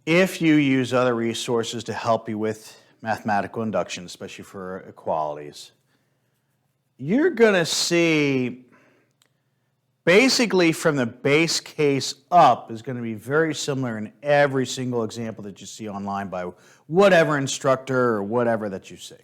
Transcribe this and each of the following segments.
if you use other resources to help you with mathematical induction, especially for equalities, you're going to see basically from the base case up is going to be very similar in every single example that you see online by whatever instructor or whatever that you see.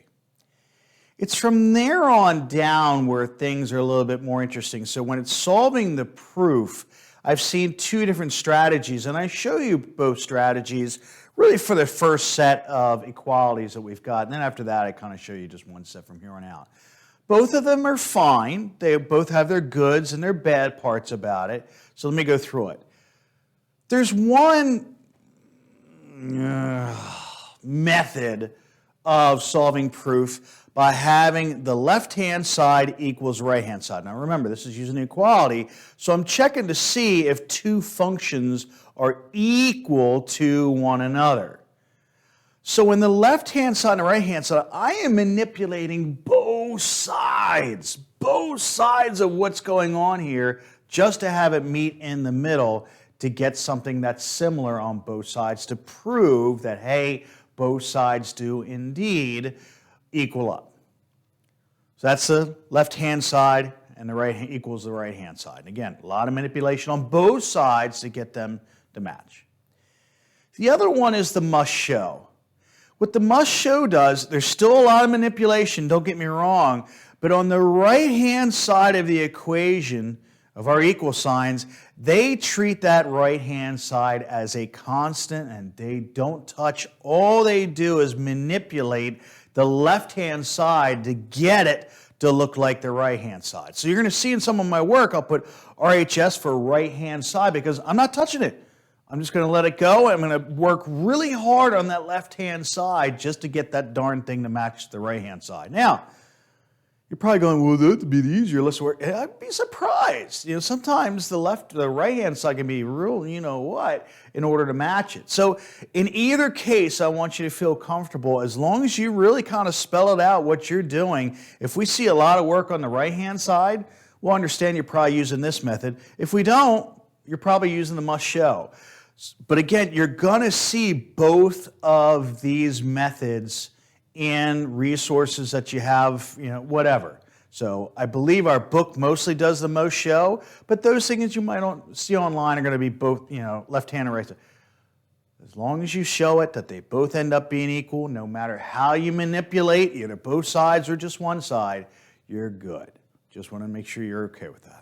It's from there on down where things are a little bit more interesting. So when it's solving the proof, I've seen two different strategies, and I show you both strategies really for the first set of equalities that we've got. And then after that, I kind of show you just one set from here on out. Both of them are fine. They both have their goods and their bad parts about it. So let me go through it. There's one method of solving proof by having the left-hand side equals right-hand side. Now remember, this is using equality, so I'm checking to see if two functions are equal to one another. So in the left-hand side and the right-hand side, I am manipulating both sides of what's going on here just to have it meet in the middle to get something that's similar on both sides to prove that, hey, both sides do indeed equal up. So that's the left-hand side, and the right equals the right-hand side. And again, a lot of manipulation on both sides to get them to match. The other one is the must show. What the must show does, there's still a lot of manipulation, don't get me wrong, but on the right-hand side of the equation of our equal signs, they treat that right-hand side as a constant and they don't touch. All they do is manipulate the left-hand side to get it to look like the right-hand side. So you're going to see in some of my work, I'll put RHS for right-hand side because I'm not touching it. I'm just going to let it go. I'm going to work really hard on that left-hand side just to get that darn thing to match the right-hand side. Now, you're probably going, well, that'd be the easier, less work. I'd be surprised. You know, sometimes the right-hand side can be real, you know what, in order to match it. So in either case, I want you to feel comfortable as long as you really kind of spell it out what you're doing. If we see a lot of work on the right-hand side, we'll understand you're probably using this method. If we don't, you're probably using the must show. But again, you're going to see both of these methods in resources that you have, you know, whatever. So I believe our book mostly does the most show, but those things you might not see online are going to be both, you know, left-hand and right. As long as you show it that they both end up being equal, no matter how you manipulate, either both sides or just one side, you're good. Just want to make sure you're okay with that.